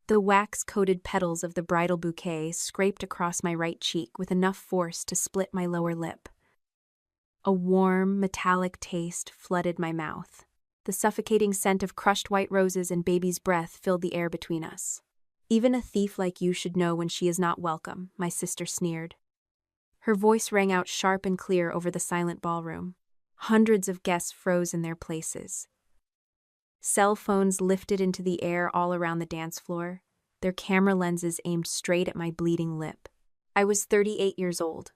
The wax-coated petals of the bridal bouquet scraped across my right cheek with enough force to split my lower lip. A warm, metallic taste flooded my mouth. The suffocating scent of crushed white roses and baby's breath filled the air between us. "Even a thief like you should know when she is not welcome," my sister sneered. Her voice rang out sharp and clear over the silent ballroom. Hundreds of guests froze in their places. Cell phones lifted into the air all around the dance floor, their camera lenses aimed straight at my bleeding lip. I was 38 years old.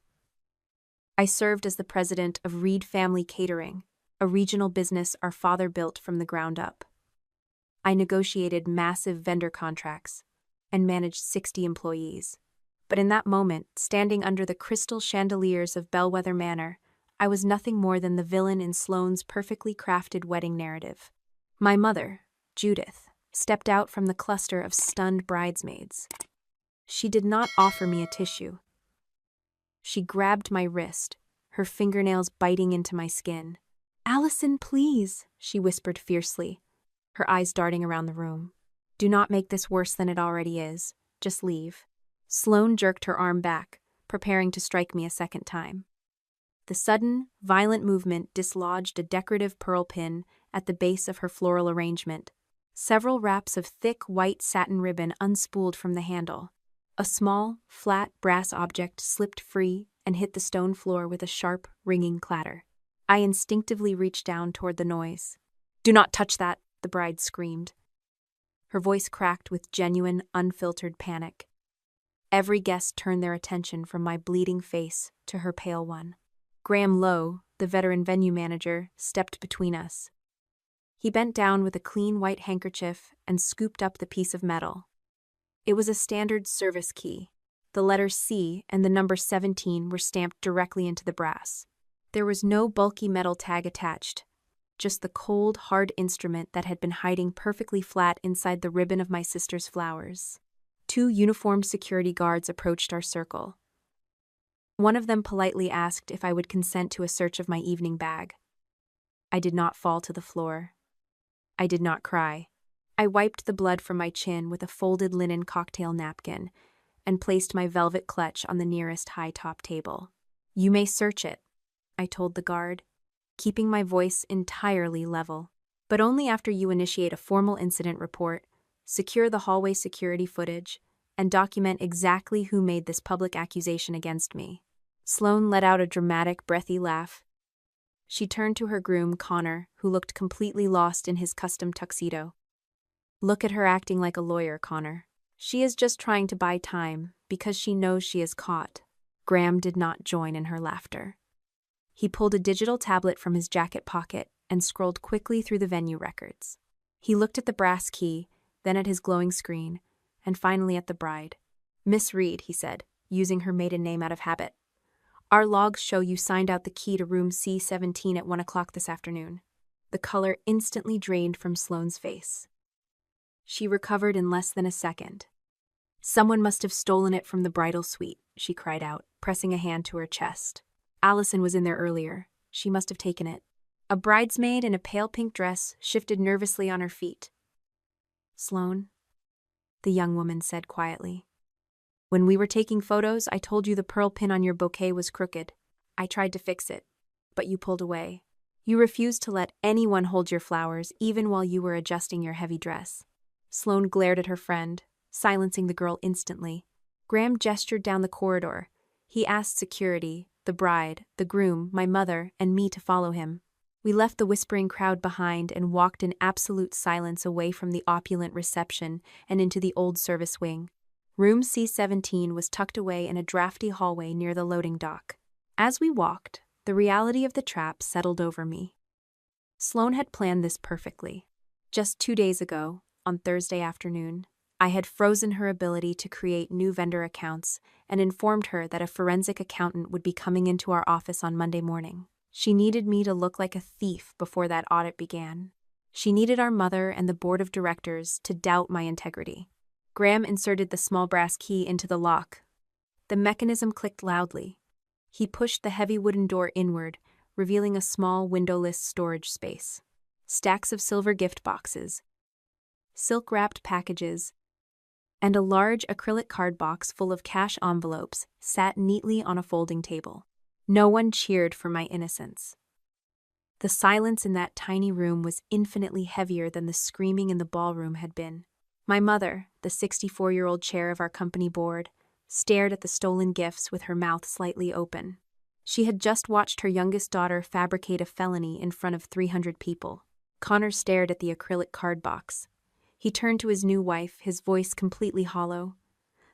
I served as the president of Reed Family Catering, a regional business our father built from the ground up. I negotiated massive vendor contracts and managed 60 employees. But in that moment, standing under the crystal chandeliers of Bellwether Manor, I was nothing more than the villain in Sloane's perfectly crafted wedding narrative. My mother, Judith, stepped out from the cluster of stunned bridesmaids. She did not offer me a tissue. She grabbed my wrist, her fingernails biting into my skin. "Allison, please," she whispered fiercely, her eyes darting around the room. "Do not make this worse than it already is. Just leave." Sloane jerked her arm back, preparing to strike me a second time. The sudden, violent movement dislodged a decorative pearl pin at the base of her floral arrangement. Several wraps of thick white satin ribbon unspooled from the handle. A small, flat brass object slipped free and hit the stone floor with a sharp, ringing clatter. I instinctively reached down toward the noise. "Do not touch that," the bride screamed. Her voice cracked with genuine, unfiltered panic. Every guest turned their attention from my bleeding face to her pale one. Graham Lowe, the veteran venue manager, stepped between us. He bent down with a clean white handkerchief and scooped up the piece of metal. It was a standard service key. The letter C and the number 17 were stamped directly into the brass. There was no bulky metal tag attached, just the cold, hard instrument that had been hiding perfectly flat inside the ribbon of my sister's flowers. 2 uniformed security guards approached our circle. One of them politely asked if I would consent to a search of my evening bag. I did not fall to the floor. I did not cry. I wiped the blood from my chin with a folded linen cocktail napkin and placed my velvet clutch on the nearest high-top table. "You may search it," I told the guard, keeping my voice entirely level. "But only after you initiate a formal incident report, secure the hallway security footage, and document exactly who made this public accusation against me." Sloane let out a dramatic, breathy laugh. She turned to her groom, Connor, who looked completely lost in his custom tuxedo. "Look at her acting like a lawyer, Connor. She is just trying to buy time because she knows she is caught." Graham did not join in her laughter. He pulled a digital tablet from his jacket pocket and scrolled quickly through the venue records. He looked at the brass key, then at his glowing screen, and finally at the bride. "Miss Reed," he said, using her maiden name out of habit. "Our logs show you signed out the key to room C17 at 1 o'clock this afternoon." The color instantly drained from Sloane's face. She recovered in less than a second. "Someone must have stolen it from the bridal suite," she cried out, pressing a hand to her chest. "Allison was in there earlier. She must have taken it." A bridesmaid in a pale pink dress shifted nervously on her feet. "Sloane," the young woman said quietly. "When we were taking photos, I told you the pearl pin on your bouquet was crooked. I tried to fix it, but you pulled away. You refused to let anyone hold your flowers, even while you were adjusting your heavy dress." Sloane glared at her friend, silencing the girl instantly. Graham gestured down the corridor. He asked security, the bride, the groom, my mother, and me to follow him. We left the whispering crowd behind and walked in absolute silence away from the opulent reception and into the old service wing. Room C17 was tucked away in a drafty hallway near the loading dock. As we walked, the reality of the trap settled over me. Sloane had planned this perfectly. Just 2 days ago, on Thursday afternoon, I had frozen her ability to create new vendor accounts and informed her that a forensic accountant would be coming into our office on Monday morning. She needed me to look like a thief before that audit began. She needed our mother and the board of directors to doubt my integrity. Graham inserted the small brass key into the lock. The mechanism clicked loudly. He pushed the heavy wooden door inward, revealing a small windowless storage space. Stacks of silver gift boxes, silk-wrapped packages, and a large acrylic card box full of cash envelopes sat neatly on a folding table. No one cheered for my innocence. The silence in that tiny room was infinitely heavier than the screaming in the ballroom had been. My mother, the 64-year-old chair of our company board, stared at the stolen gifts with her mouth slightly open. She had just watched her youngest daughter fabricate a felony in front of 300 people. Connor stared at the acrylic card box. He turned to his new wife, his voice completely hollow.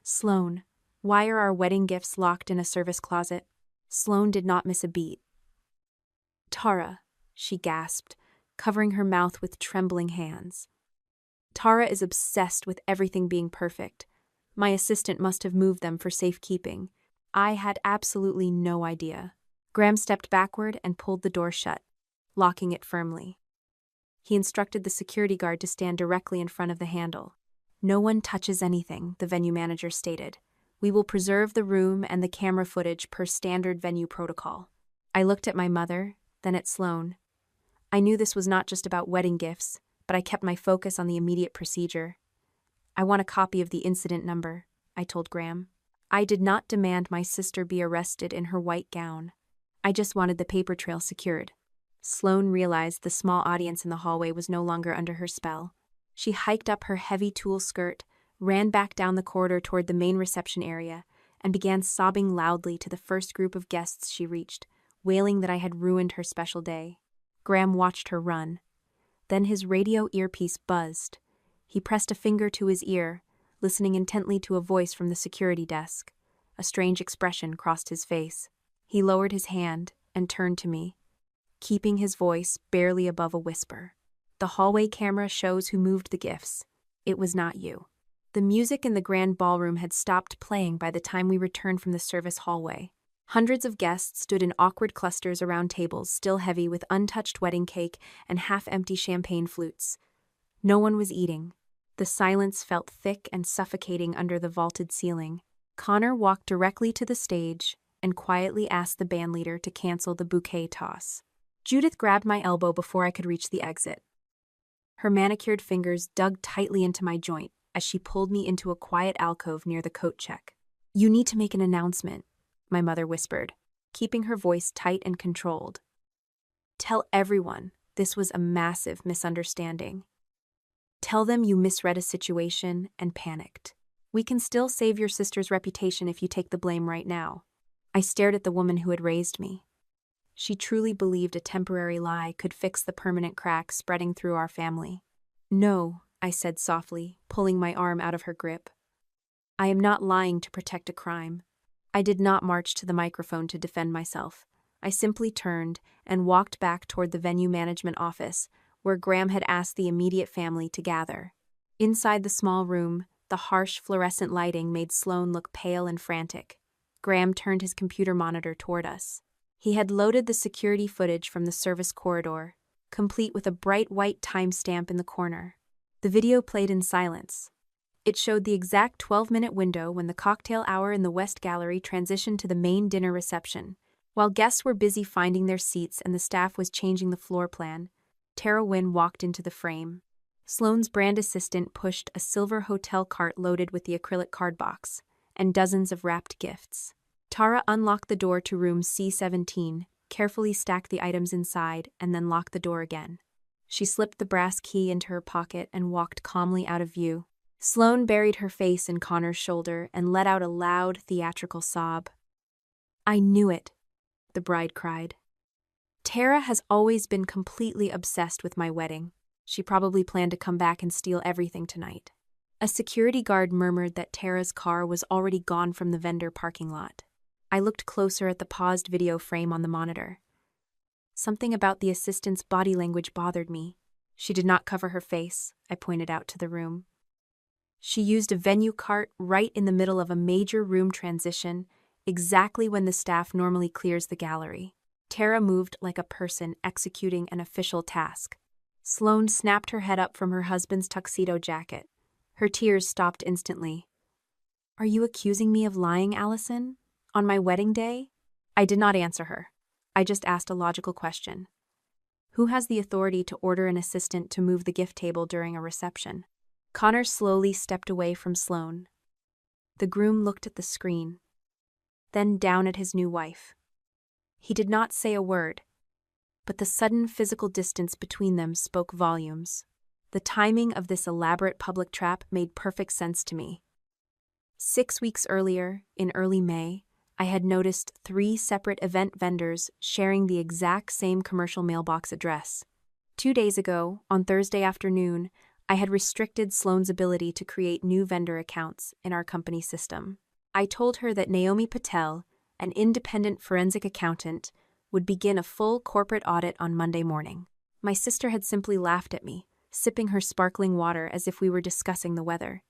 "Sloane, why are our wedding gifts locked in a service closet?" Sloane did not miss a beat. "Tara," she gasped, covering her mouth with trembling hands. "Tara is obsessed with everything being perfect. My assistant must have moved them for safekeeping. I had absolutely no idea." Graham stepped backward and pulled the door shut, locking it firmly. He instructed the security guard to stand directly in front of the handle. "No one touches anything," the venue manager stated. "We will preserve the room and the camera footage per standard venue protocol." I looked at my mother, then at Sloane. I knew this was not just about wedding gifts, but I kept my focus on the immediate procedure. "I want a copy of the incident number," I told Graham. I did not demand my sister be arrested in her white gown. I just wanted the paper trail secured. Sloane realized the small audience in the hallway was no longer under her spell. She hiked up her heavy tulle skirt, ran back down the corridor toward the main reception area, and began sobbing loudly to the first group of guests she reached, wailing that I had ruined her special day. Graham watched her run. Then his radio earpiece buzzed. He pressed a finger to his ear, listening intently to a voice from the security desk. A strange expression crossed his face. He lowered his hand and turned to me, keeping his voice barely above a whisper. "The hallway camera shows who moved the gifts. It was not you." The music in the grand ballroom had stopped playing by the time we returned from the service hallway. Hundreds of guests stood in awkward clusters around tables still heavy with untouched wedding cake and half-empty champagne flutes. No one was eating. The silence felt thick and suffocating under the vaulted ceiling. Connor walked directly to the stage and quietly asked the bandleader to cancel the bouquet toss. Judith grabbed my elbow before I could reach the exit. Her manicured fingers dug tightly into my joint as she pulled me into a quiet alcove near the coat check. "You need to make an announcement," my mother whispered, keeping her voice tight and controlled. "Tell everyone this was a massive misunderstanding. Tell them you misread a situation and panicked. We can still save your sister's reputation if you take the blame right now." I stared at the woman who had raised me. She truly believed a temporary lie could fix the permanent crack spreading through our family. "No," I said softly, pulling my arm out of her grip. "I am not lying to protect a crime." I did not march to the microphone to defend myself. I simply turned and walked back toward the venue management office, where Graham had asked the immediate family to gather. Inside the small room, the harsh fluorescent lighting made Sloane look pale and frantic. Graham turned his computer monitor toward us. He had loaded the security footage from the service corridor, complete with a bright white timestamp in the corner. The video played in silence. It showed the exact 12-minute window when the cocktail hour in the West Gallery transitioned to the main dinner reception. While guests were busy finding their seats and the staff was changing the floor plan, Tara Wynne walked into the frame. Sloane's brand assistant pushed a silver hotel cart loaded with the acrylic card box and dozens of wrapped gifts. Tara unlocked the door to room C-17, carefully stacked the items inside, and then locked the door again. She slipped the brass key into her pocket and walked calmly out of view. Sloane buried her face in Connor's shoulder and let out a loud, theatrical sob. "I knew it," the bride cried. "Tara has always been completely obsessed with my wedding. She probably planned to come back and steal everything tonight." A security guard murmured that Tara's car was already gone from the vendor parking lot. I looked closer at the paused video frame on the monitor. Something about the assistant's body language bothered me. "She did not cover her face," I pointed out to the room. "She used a venue cart right in the middle of a major room transition, exactly when the staff normally clears the gallery." Tara moved like a person executing an official task. Sloane snapped her head up from her husband's tuxedo jacket. Her tears stopped instantly. "Are you accusing me of lying, Allison? On my wedding day?" I did not answer her. I just asked a logical question. Who has the authority to order an assistant to move the gift table during a reception? Connor slowly stepped away from Sloane. The groom looked at the screen, then down at his new wife. He did not say a word, but the sudden physical distance between them spoke volumes. The timing of this elaborate public trap made perfect sense to me. 6 weeks earlier, in early May, I had noticed 3 separate event vendors sharing the exact same commercial mailbox address. 2 days ago, on Thursday afternoon, I had restricted Sloane's ability to create new vendor accounts in our company system. I told her that Naomi Patel, an independent forensic accountant, would begin a full corporate audit on Monday morning. My sister had simply laughed at me, sipping her sparkling water as if we were discussing the weather.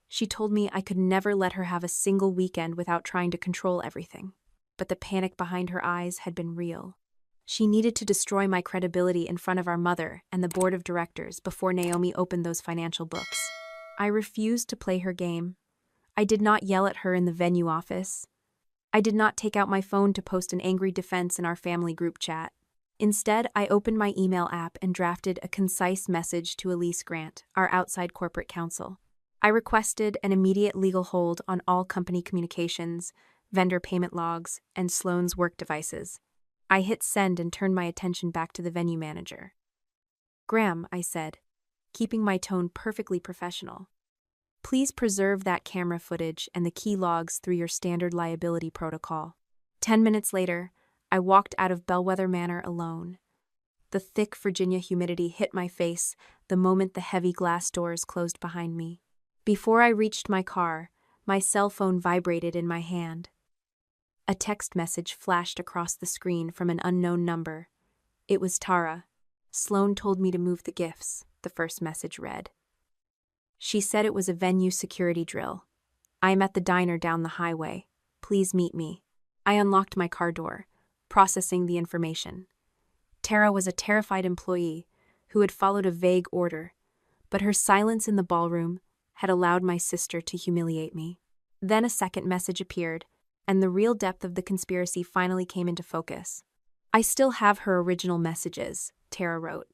She told me I could never let her have a single weekend without trying to control everything. But the panic behind her eyes had been real. She needed to destroy my credibility in front of our mother and the board of directors before Naomi opened those financial books. I refused to play her game. I did not yell at her in the venue office. I did not take out my phone to post an angry defense in our family group chat. Instead, I opened my email app and drafted a concise message to Elise Grant, our outside corporate counsel. I requested an immediate legal hold on all company communications, vendor payment logs, and Sloane's work devices. I hit send and turned my attention back to the venue manager. "Graham," I said, keeping my tone perfectly professional, "please preserve that camera footage and the key logs through your standard liability protocol." 10 minutes later, I walked out of Bellwether Manor alone. The thick Virginia humidity hit my face the moment the heavy glass doors closed behind me. Before I reached my car, my cell phone vibrated in my hand. A text message flashed across the screen from an unknown number. It was Tara. "Sloane told me to move the gifts," the first message read. She said it was a venue security drill. "I'm at the diner down the highway. Please meet me." I unlocked my car door, processing the information. Tara was a terrified employee who had followed a vague order, but her silence in the ballroom had allowed my sister to humiliate me. Then a second message appeared, and the real depth of the conspiracy finally came into focus. "I still have her original messages," Tara wrote,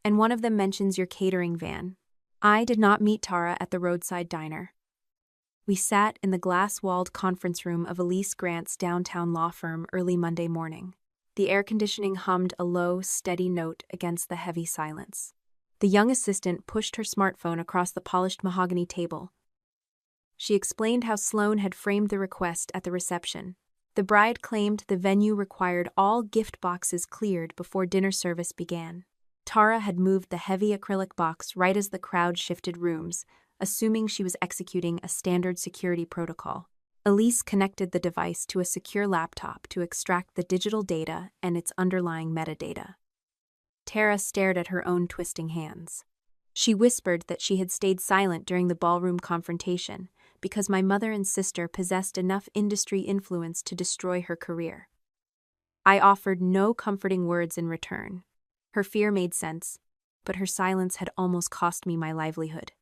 "and one of them mentions your catering van." I did not meet Tara at the roadside diner. We sat in the glass-walled conference room of Elise Grant's downtown law firm early Monday morning. The air conditioning hummed a low, steady note against the heavy silence. The young assistant pushed her smartphone across the polished mahogany table. She explained how Sloane had framed the request at the reception. The bride claimed the venue required all gift boxes cleared before dinner service began. Tara had moved the heavy acrylic box right as the crowd shifted rooms, assuming she was executing a standard security protocol. Elise connected the device to a secure laptop to extract the digital data and its underlying metadata. Tara stared at her own twisting hands. She whispered that she had stayed silent during the ballroom confrontation because my mother and sister possessed enough industry influence to destroy her career. I offered no comforting words in return. Her fear made sense, but her silence had almost cost me my livelihood.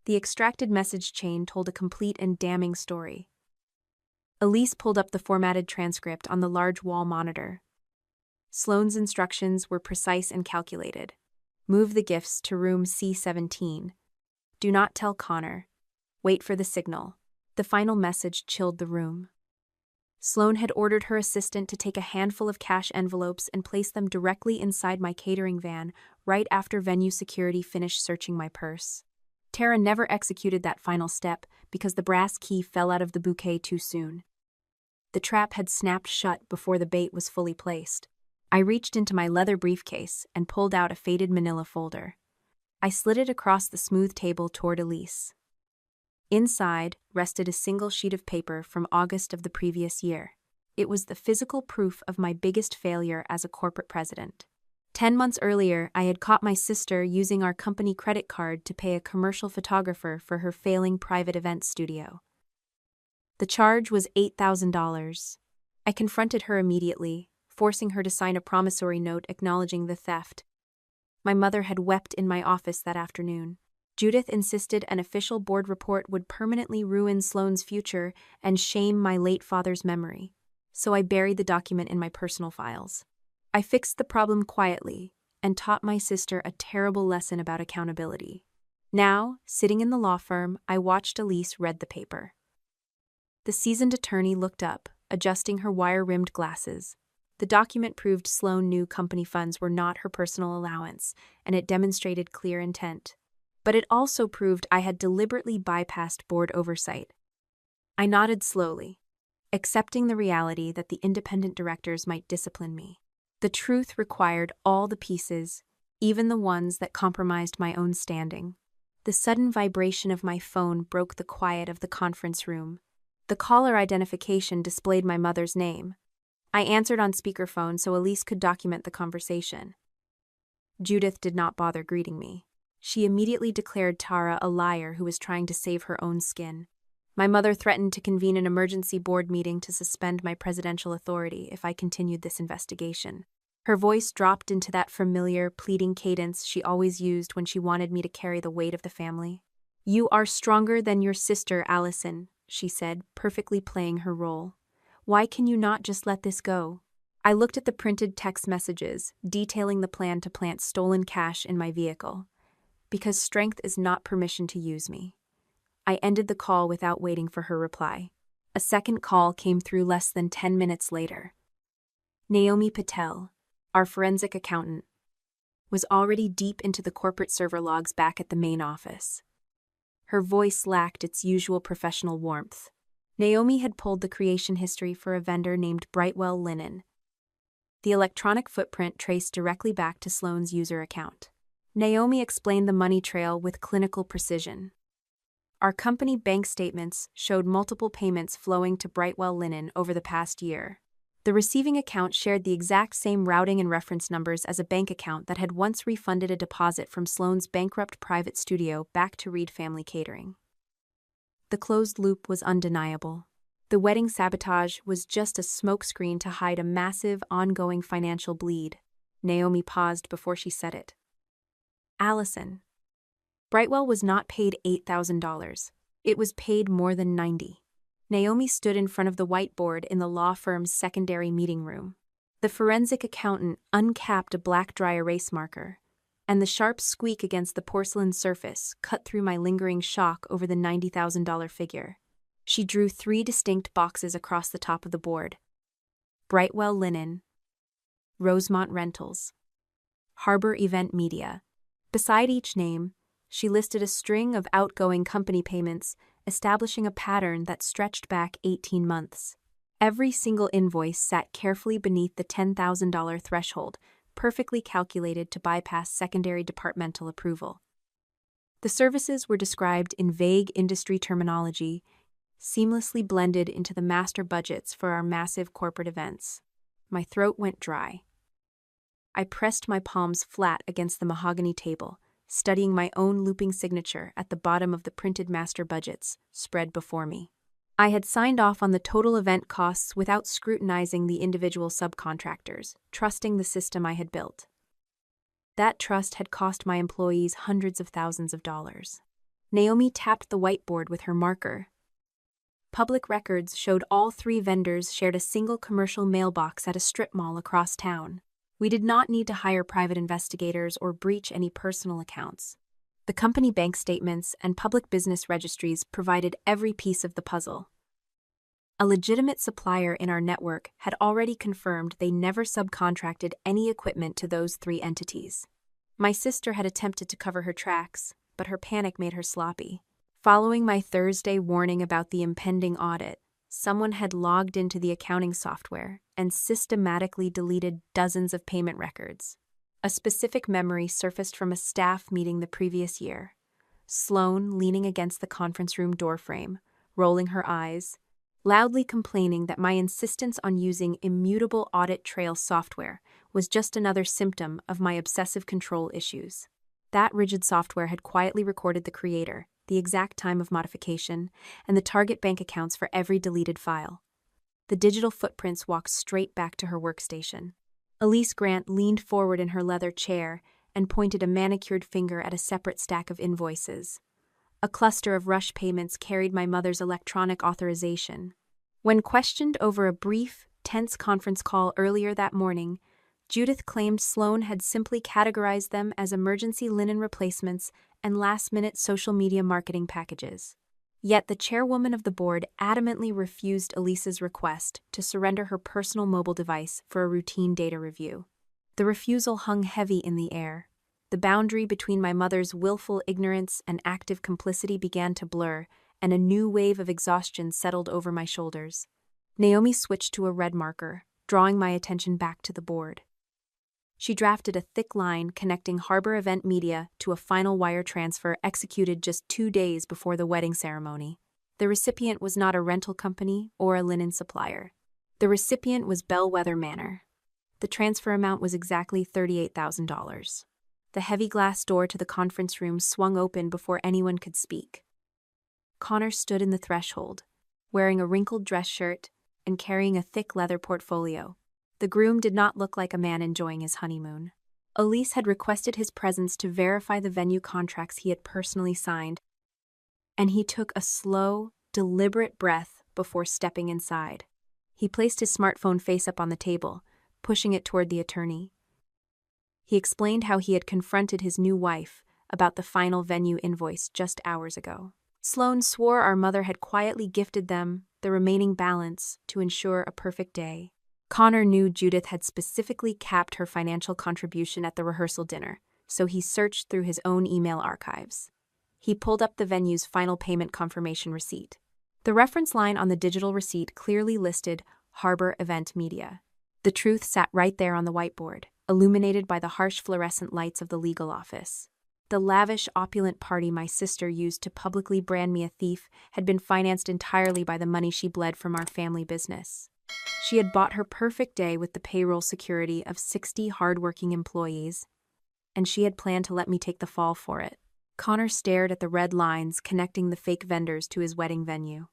The extracted message chain told a complete and damning story. Elise pulled up the formatted transcript on the large wall monitor. Sloane's instructions were precise and calculated. "Move the gifts to room C17. Do not tell Connor. Wait for the signal." The final message chilled the room. Sloane had ordered her assistant to take a handful of cash envelopes and place them directly inside my catering van right after venue security finished searching my purse. Tara never executed that final step because the brass key fell out of the bouquet too soon. The trap had snapped shut before the bait was fully placed. I reached into my leather briefcase and pulled out a faded manila folder. I slid it across the smooth table toward Elise. Inside rested a single sheet of paper from August of the previous year. It was the physical proof of my biggest failure as a corporate president. 10 months earlier, I had caught my sister using our company credit card to pay a commercial photographer for her failing private event studio. The charge was $8,000. I confronted her immediately, forcing her to sign a promissory note acknowledging the theft. My mother had wept in my office that afternoon. Judith insisted an official board report would permanently ruin Sloane's future and shame my late father's memory, so I buried the document in my personal files. I fixed the problem quietly and taught my sister a terrible lesson about accountability. Now, sitting in the law firm, I watched Elise read the paper. The seasoned attorney looked up, adjusting her wire-rimmed glasses. The document proved Sloan knew company funds were not her personal allowance, and it demonstrated clear intent. But it also proved I had deliberately bypassed board oversight. I nodded slowly, accepting the reality that the independent directors might discipline me. The truth required all the pieces, even the ones that compromised my own standing. The sudden vibration of my phone broke the quiet of the conference room. The caller identification displayed my mother's name. I answered on speakerphone so Elise could document the conversation. Judith did not bother greeting me. She immediately declared Tara a liar who was trying to save her own skin. My mother threatened to convene an emergency board meeting to suspend my presidential authority if I continued this investigation. Her voice dropped into that familiar, pleading cadence she always used when she wanted me to carry the weight of the family. "You are stronger than your sister, Allison," she said, perfectly playing her role. "Why can you not just let this go?" I looked at the printed text messages, detailing the plan to plant stolen cash in my vehicle. Because strength is not permission to use me. I ended the call without waiting for her reply. A second call came through less than 10 minutes later. Naomi Patel, our forensic accountant, was already deep into the corporate server logs back at the main office. Her voice lacked its usual professional warmth. Naomi had pulled the creation history for a vendor named Brightwell Linen. The electronic footprint traced directly back to Sloan's user account. Naomi explained the money trail with clinical precision. Our company bank statements showed multiple payments flowing to Brightwell Linen over the past year. The receiving account shared the exact same routing and reference numbers as a bank account that had once refunded a deposit from Sloan's bankrupt private studio back to Reed Family Catering. The closed loop was undeniable. The wedding sabotage was just a smokescreen to hide a massive, ongoing financial bleed. Naomi paused before she said it. "Allison, Brightwell was not paid $8,000. It was paid more than $90,000. Naomi stood in front of the whiteboard in the law firm's secondary meeting room. The forensic accountant uncapped a black dry erase marker, and the sharp squeak against the porcelain surface cut through my lingering shock over the $90,000 figure. She drew 3 distinct boxes across the top of the board. Brightwell Linen, Rosemont Rentals, Harbor Event Media. Beside each name, she listed a string of outgoing company payments, establishing a pattern that stretched back 18 months. Every single invoice sat carefully beneath the $10,000 threshold, perfectly calculated to bypass secondary departmental approval. The services were described in vague industry terminology, seamlessly blended into the master budgets for our massive corporate events. My throat went dry. I pressed my palms flat against the mahogany table, studying my own looping signature at the bottom of the printed master budgets spread before me. I had signed off on the total event costs without scrutinizing the individual subcontractors, trusting the system I had built. That trust had cost my employees hundreds of thousands of dollars. Naomi tapped the whiteboard with her marker. Public records showed all 3 vendors shared a single commercial mailbox at a strip mall across town. We did not need to hire private investigators or breach any personal accounts. The company bank statements and public business registries provided every piece of the puzzle. A legitimate supplier in our network had already confirmed they never subcontracted any equipment to those 3 entities. My sister had attempted to cover her tracks, but her panic made her sloppy. Following my Thursday warning about the impending audit, someone had logged into the accounting software and systematically deleted dozens of payment records. A specific memory surfaced from a staff meeting the previous year. Sloan leaning against the conference room doorframe, rolling her eyes, loudly complaining that my insistence on using immutable audit trail software was just another symptom of my obsessive control issues. That rigid software had quietly recorded the creator, the exact time of modification, and the target bank accounts for every deleted file. The digital footprints walked straight back to her workstation. Elise Grant leaned forward in her leather chair and pointed a manicured finger at a separate stack of invoices. A cluster of rush payments carried my mother's electronic authorization. When questioned over a brief, tense conference call earlier that morning, Judith claimed Sloan had simply categorized them as emergency linen replacements and last-minute social media marketing packages. Yet the chairwoman of the board adamantly refused Elisa's request to surrender her personal mobile device for a routine data review. The refusal hung heavy in the air. The boundary between my mother's willful ignorance and active complicity began to blur, and a new wave of exhaustion settled over my shoulders. Naomi switched to a red marker, drawing my attention back to the board. She drafted a thick line connecting Harbor Event Media to a final wire transfer executed just 2 days before the wedding ceremony. The recipient was not a rental company or a linen supplier. The recipient was Bellwether Manor. The transfer amount was exactly $38,000. The heavy glass door to the conference room swung open before anyone could speak. Connor stood in the threshold, wearing a wrinkled dress shirt and carrying a thick leather portfolio. The groom did not look like a man enjoying his honeymoon. Elise had requested his presence to verify the venue contracts he had personally signed, and he took a slow, deliberate breath before stepping inside. He placed his smartphone face up on the table, pushing it toward the attorney. He explained how he had confronted his new wife about the final venue invoice just hours ago. Sloan swore our mother had quietly gifted them the remaining balance to ensure a perfect day. Connor knew Judith had specifically capped her financial contribution at the rehearsal dinner, so he searched through his own email archives. He pulled up the venue's final payment confirmation receipt. The reference line on the digital receipt clearly listed Harbor Event Media. The truth sat right there on the whiteboard, illuminated by the harsh fluorescent lights of the legal office. The lavish, opulent party my sister used to publicly brand me a thief had been financed entirely by the money she bled from our family business. She had bought her perfect day with the payroll security of 60 hardworking employees, and she had planned to let me take the fall for it. Connor stared at the red lines connecting the fake vendors to his wedding venue.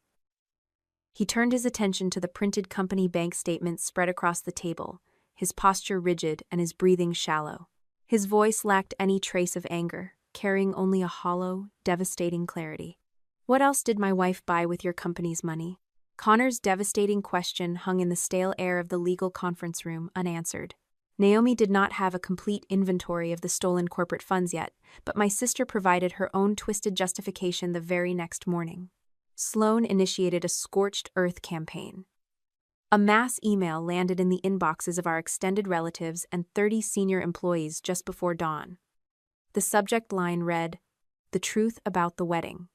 He turned his attention to the printed company bank statements spread across the table, his posture rigid and his breathing shallow. His voice lacked any trace of anger, carrying only a hollow, devastating clarity. "What else did my wife buy with your company's money?" Connor's devastating question hung in the stale air of the legal conference room, unanswered. Naomi did not have a complete inventory of the stolen corporate funds yet, but my sister provided her own twisted justification the very next morning. Sloan initiated a scorched earth campaign. A mass email landed in the inboxes of our extended relatives and 30 senior employees just before dawn. The subject line read, "The truth about the wedding."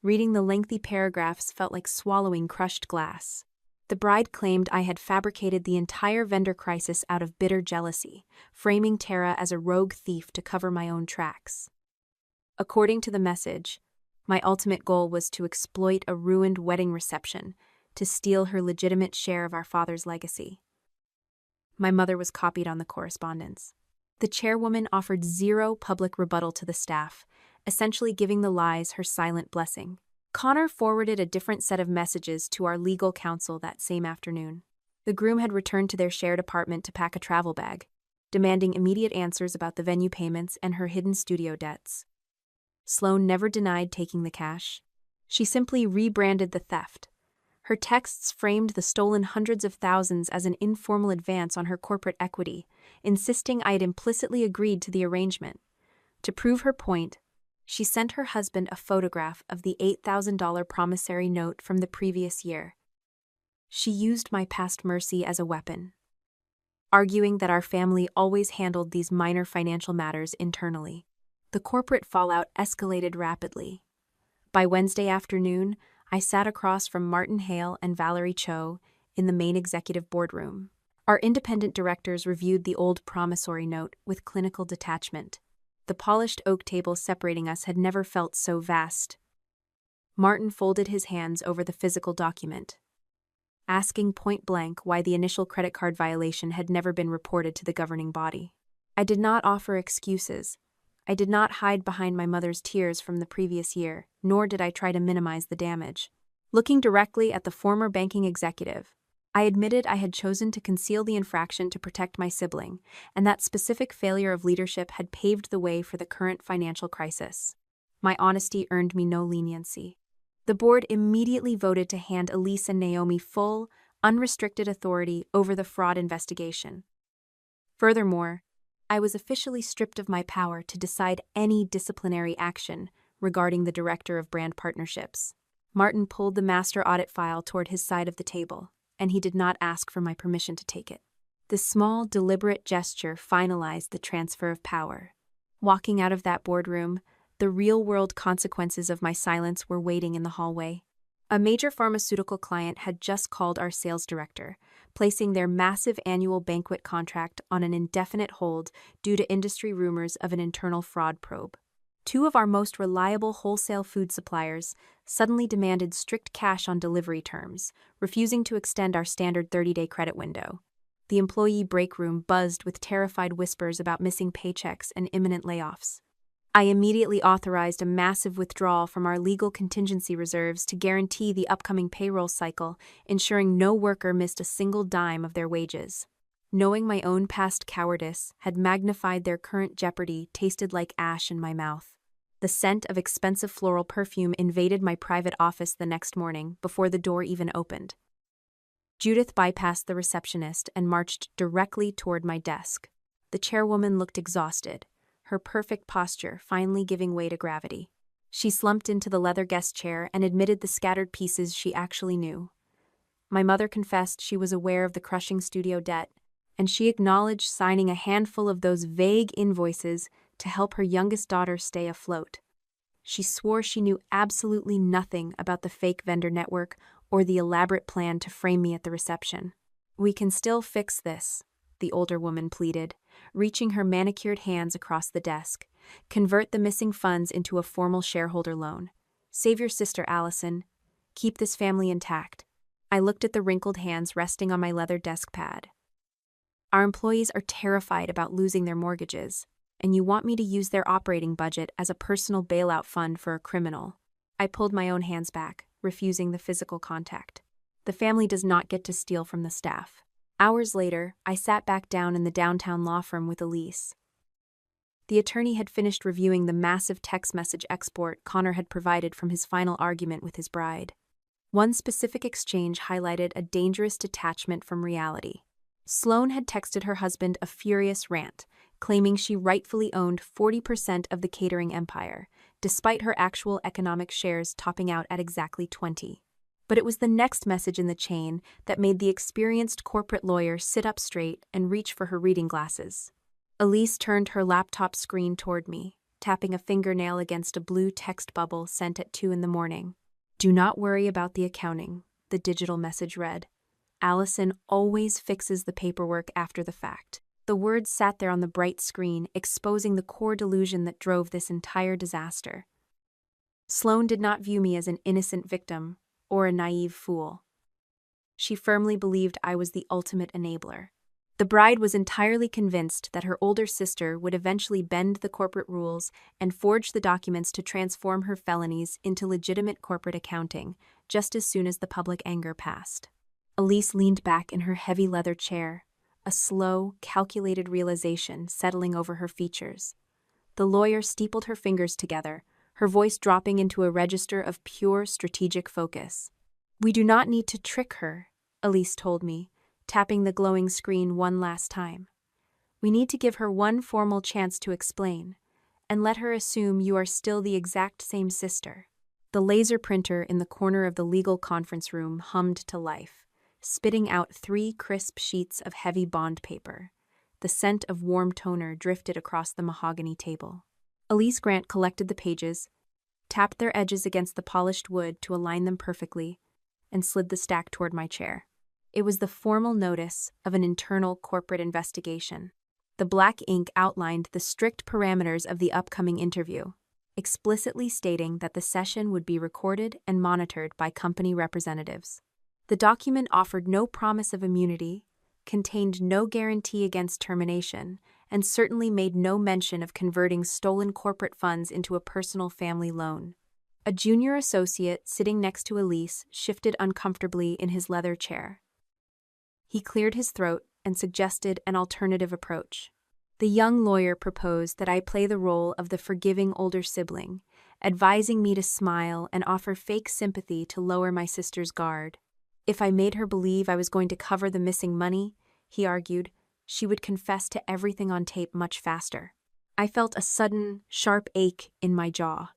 Reading the lengthy paragraphs felt like swallowing crushed glass. The bride claimed I had fabricated the entire vendor crisis out of bitter jealousy, framing Tara as a rogue thief to cover my own tracks. According to the message, my ultimate goal was to exploit a ruined wedding reception to steal her legitimate share of our father's legacy. My mother was copied on the correspondence. The chairwoman offered zero public rebuttal to the staff, essentially giving the lies her silent blessing. Connor forwarded a different set of messages to our legal counsel that same afternoon. The groom had returned to their shared apartment to pack a travel bag, demanding immediate answers about the venue payments and her hidden studio debts. Sloan never denied taking the cash. She simply rebranded the theft. Her texts framed the stolen hundreds of thousands as an informal advance on her corporate equity, insisting I had implicitly agreed to the arrangement. To prove her point, she sent her husband a photograph of the $8,000 promissory note from the previous year. She used my past mercy as a weapon, arguing that our family always handled these minor financial matters internally. The corporate fallout escalated rapidly. By Wednesday afternoon, I sat across from Martin Hale and Valerie Cho in the main executive boardroom. Our independent directors reviewed the old promissory note with clinical detachment. The polished oak table separating us had never felt so vast. Martin folded his hands over the physical document, asking point blank why the initial credit card violation had never been reported to the governing body. I did not offer excuses. I did not hide behind my mother's tears from the previous year, nor did I try to minimize the damage. Looking directly at the former banking executive, I admitted I had chosen to conceal the infraction to protect my sibling, and that specific failure of leadership had paved the way for the current financial crisis. My honesty earned me no leniency. The board immediately voted to hand Elise and Naomi full, unrestricted authority over the fraud investigation. Furthermore, I was officially stripped of my power to decide any disciplinary action regarding the director of brand partnerships. Martin pulled the master audit file toward his side of the table, and he did not ask for my permission to take it. This small, deliberate gesture finalized the transfer of power. Walking out of that boardroom, the real-world consequences of my silence were waiting in the hallway. A major pharmaceutical client had just called our sales director, placing their massive annual banquet contract on an indefinite hold due to industry rumors of an internal fraud probe. Two of our most reliable wholesale food suppliers suddenly demanded strict cash-on-delivery terms, refusing to extend our standard 30-day credit window. The employee break room buzzed with terrified whispers about missing paychecks and imminent layoffs. I immediately authorized a massive withdrawal from our legal contingency reserves to guarantee the upcoming payroll cycle, ensuring no worker missed a single dime of their wages. Knowing my own past cowardice had magnified their current jeopardy tasted like ash in my mouth. The scent of expensive floral perfume invaded my private office the next morning before the door even opened. Judith bypassed the receptionist and marched directly toward my desk. The chairwoman looked exhausted, her perfect posture finally giving way to gravity. She slumped into the leather guest chair and admitted the scattered pieces she actually knew. My mother confessed she was aware of the crushing studio debt, and she acknowledged signing a handful of those vague invoices to help her youngest daughter stay afloat. She swore she knew absolutely nothing about the fake vendor network or the elaborate plan to frame me at the reception. "We can still fix this," the older woman pleaded, reaching her manicured hands across the desk. "Convert the missing funds into a formal shareholder loan. Save your sister, Allison. Keep this family intact." I looked at the wrinkled hands resting on my leather desk pad. "Our employees are terrified about losing their mortgages, and you want me to use their operating budget as a personal bailout fund for a criminal." I pulled my own hands back, refusing the physical contact. The family does not get to steal from the staff. Hours later, I sat back down in the downtown law firm with Elise. The attorney had finished reviewing the massive text message export Connor had provided from his final argument with his bride. One specific exchange highlighted a dangerous detachment from reality. Sloane had texted her husband a furious rant, claiming she rightfully owned 40% of the catering empire, despite her actual economic shares topping out at exactly 20. But it was the next message in the chain that made the experienced corporate lawyer sit up straight and reach for her reading glasses. Elise turned her laptop screen toward me, tapping a fingernail against a blue text bubble sent at 2 a.m. "Do not worry about the accounting," the digital message read. "Allison always fixes the paperwork after the fact." The words sat there on the bright screen, exposing the core delusion that drove this entire disaster. Sloane did not view me as an innocent victim or a naive fool. She firmly believed I was the ultimate enabler. The bride was entirely convinced that her older sister would eventually bend the corporate rules and forge the documents to transform her felonies into legitimate corporate accounting, just as soon as the public anger passed. Elise leaned back in her heavy leather chair, a slow, calculated realization settling over her features. The lawyer steepled her fingers together, her voice dropping into a register of pure strategic focus. "We do not need to trick her," Elise told me, tapping the glowing screen one last time. "We need to give her one formal chance to explain, and let her assume you are still the exact same sister." The laser printer in the corner of the legal conference room hummed to life, spitting out 3 crisp sheets of heavy bond paper. The scent of warm toner drifted across the mahogany table. Elise Grant collected the pages, tapped their edges against the polished wood to align them perfectly, and slid the stack toward my chair. It was the formal notice of an internal corporate investigation. The black ink outlined the strict parameters of the upcoming interview, explicitly stating that the session would be recorded and monitored by company representatives. The document offered no promise of immunity, contained no guarantee against termination, and certainly made no mention of converting stolen corporate funds into a personal family loan. A junior associate sitting next to Elise shifted uncomfortably in his leather chair. He cleared his throat and suggested an alternative approach. The young lawyer proposed that I play the role of the forgiving older sibling, advising me to smile and offer fake sympathy to lower my sister's guard. If I made her believe I was going to cover the missing money, he argued, she would confess to everything on tape much faster. I felt a sudden, sharp ache in my jaw.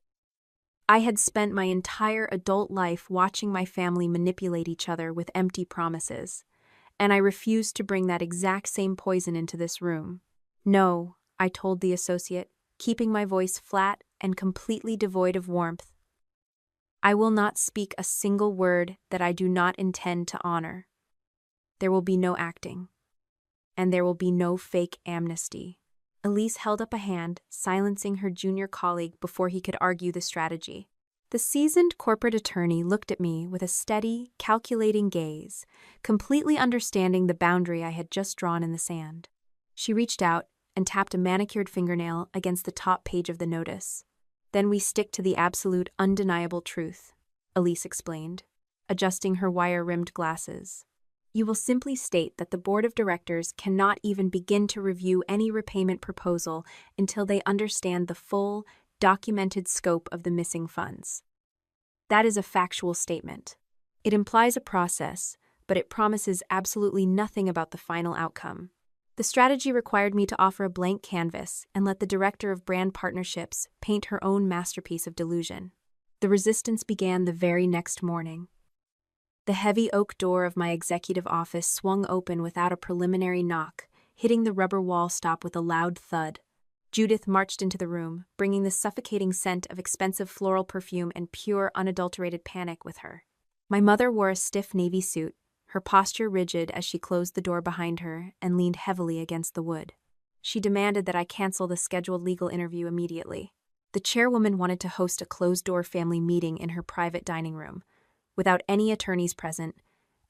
I had spent my entire adult life watching my family manipulate each other with empty promises, and I refused to bring that exact same poison into this room. No, I told the associate, keeping my voice flat and completely devoid of warmth. I will not speak a single word that I do not intend to honor. There will be no acting, and there will be no fake amnesty. Elise held up a hand, silencing her junior colleague before he could argue the strategy. The seasoned corporate attorney looked at me with a steady, calculating gaze, completely understanding the boundary I had just drawn in the sand. She reached out and tapped a manicured fingernail against the top page of the notice. "Then we stick to the absolute, undeniable truth," Elise explained, adjusting her wire-rimmed glasses. "You will simply state that the board of directors cannot even begin to review any repayment proposal until they understand the full, documented scope of the missing funds. That is a factual statement. It implies a process, but it promises absolutely nothing about the final outcome." The strategy required me to offer a blank canvas and let the director of brand partnerships paint her own masterpiece of delusion. The resistance began the very next morning. The heavy oak door of my executive office swung open without a preliminary knock, hitting the rubber wall stop with a loud thud. Judith marched into the room, bringing the suffocating scent of expensive floral perfume and pure, unadulterated panic with her. My mother wore a stiff navy suit, her posture rigid as she closed the door behind her and leaned heavily against the wood. She demanded that I cancel the scheduled legal interview immediately. The chairwoman wanted to host a closed-door family meeting in her private dining room, without any attorneys present,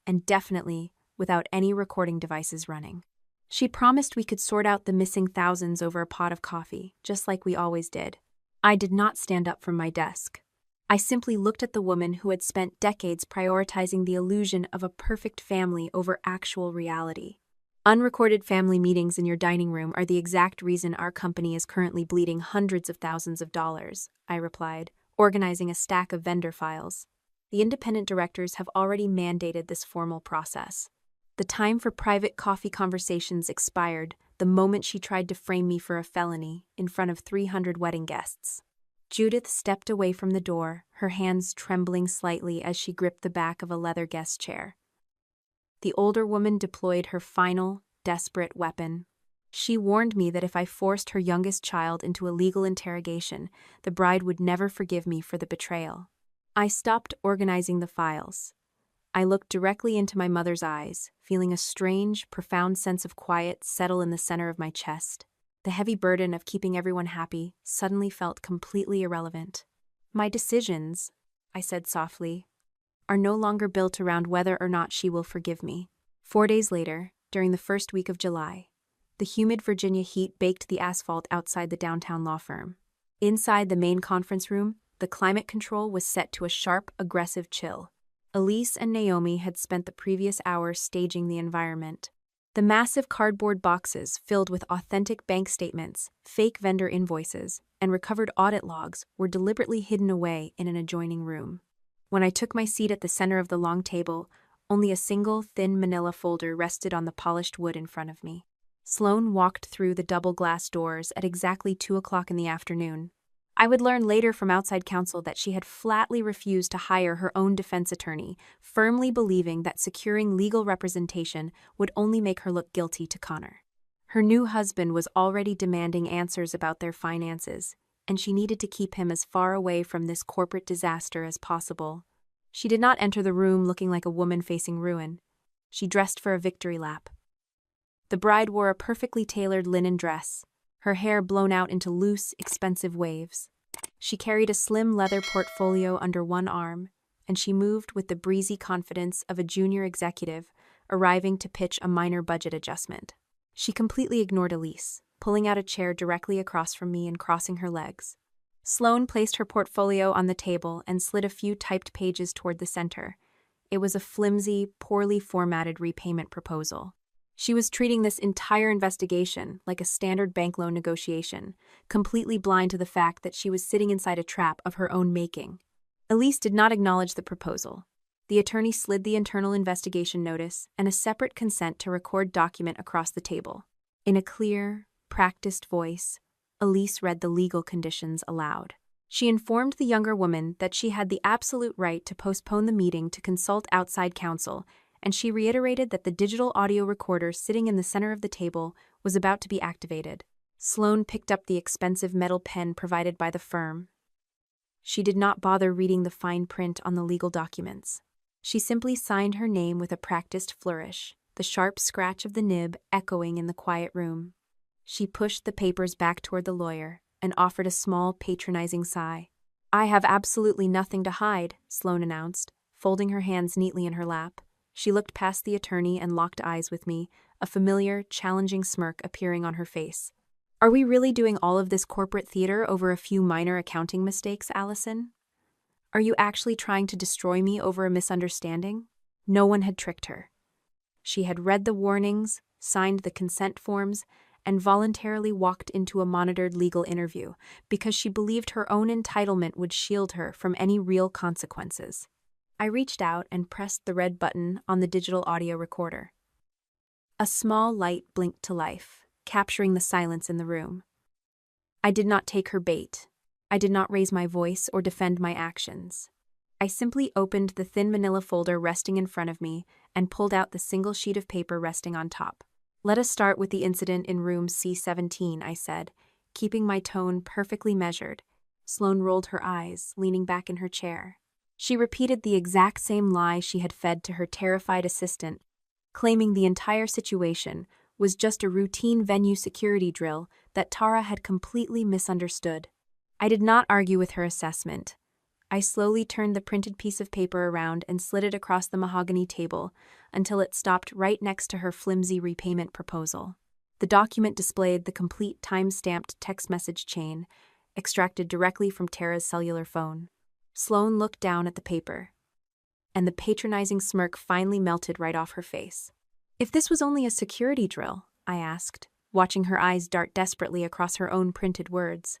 and definitely without any recording devices running. She promised we could sort out the missing thousands over a pot of coffee, just like we always did. I did not stand up from my desk. I simply looked at the woman who had spent decades prioritizing the illusion of a perfect family over actual reality. "Unrecorded family meetings in your dining room are the exact reason our company is currently bleeding hundreds of thousands of dollars," I replied, organizing a stack of vendor files. "The independent directors have already mandated this formal process." The time for private coffee conversations expired the moment she tried to frame me for a felony in front of 300 wedding guests. Judith stepped away from the door, her hands trembling slightly as she gripped the back of a leather guest chair. The older woman deployed her final, desperate weapon. She warned me that if I forced her youngest child into a legal interrogation, the bride would never forgive me for the betrayal. I stopped organizing the files. I looked directly into my mother's eyes, feeling a strange, profound sense of quiet settle in the center of my chest. The heavy burden of keeping everyone happy suddenly felt completely irrelevant. "My decisions," I said softly, "are no longer built around whether or not she will forgive me." 4 days later, during the first week of July, the humid Virginia heat baked the asphalt outside the downtown law firm. Inside the main conference room, the climate control was set to a sharp, aggressive chill. Elise and Naomi had spent the previous hour staging the environment. The massive cardboard boxes filled with authentic bank statements, fake vendor invoices, and recovered audit logs were deliberately hidden away in an adjoining room. When I took my seat at the center of the long table, only a single thin manila folder rested on the polished wood in front of me. Sloane walked through the double glass doors at exactly 2 o'clock in the afternoon. I would learn later from outside counsel that she had flatly refused to hire her own defense attorney, firmly believing that securing legal representation would only make her look guilty to Connor. Her new husband was already demanding answers about their finances, and she needed to keep him as far away from this corporate disaster as possible. She did not enter the room looking like a woman facing ruin. She dressed for a victory lap. The bride wore a perfectly tailored linen dress, her hair blown out into loose, expensive waves. She carried a slim leather portfolio under one arm, and she moved with the breezy confidence of a junior executive arriving to pitch a minor budget adjustment. She completely ignored Elise, pulling out a chair directly across from me and crossing her legs. Sloane placed her portfolio on the table and slid a few typed pages toward the center. It was a flimsy, poorly formatted repayment proposal. She was treating this entire investigation like a standard bank loan negotiation, completely blind to the fact that she was sitting inside a trap of her own making. Elise did not acknowledge the proposal. The attorney slid the internal investigation notice and a separate consent to record document across the table. In a clear, practiced voice, Elise read the legal conditions aloud. She informed the younger woman that she had the absolute right to postpone the meeting to consult outside counsel, and she reiterated that the digital audio recorder sitting in the center of the table was about to be activated. Sloane picked up the expensive metal pen provided by the firm. She did not bother reading the fine print on the legal documents. She simply signed her name with a practiced flourish, the sharp scratch of the nib echoing in the quiet room. She pushed the papers back toward the lawyer and offered a small, patronizing sigh. "I have absolutely nothing to hide," Sloane announced, folding her hands neatly in her lap. She looked past the attorney and locked eyes with me, a familiar, challenging smirk appearing on her face. "Are we really doing all of this corporate theater over a few minor accounting mistakes, Allison? Are you actually trying to destroy me over a misunderstanding?" No one had tricked her. She had read the warnings, signed the consent forms, and voluntarily walked into a monitored legal interview because she believed her own entitlement would shield her from any real consequences. I reached out and pressed the red button on the digital audio recorder. A small light blinked to life, capturing the silence in the room. I did not take her bait. I did not raise my voice or defend my actions. I simply opened the thin manila folder resting in front of me and pulled out the single sheet of paper resting on top. "Let us start with the incident in room C17, I said, keeping my tone perfectly measured. Sloane rolled her eyes, leaning back in her chair. She repeated the exact same lie she had fed to her terrified assistant, claiming the entire situation was just a routine venue security drill that Tara had completely misunderstood. I did not argue with her assessment. I slowly turned the printed piece of paper around and slid it across the mahogany table until it stopped right next to her flimsy repayment proposal. The document displayed the complete time-stamped text message chain, extracted directly from Tara's cellular phone. Sloane looked down at the paper, and the patronizing smirk finally melted right off her face. "If this was only a security drill," I asked, watching her eyes dart desperately across her own printed words,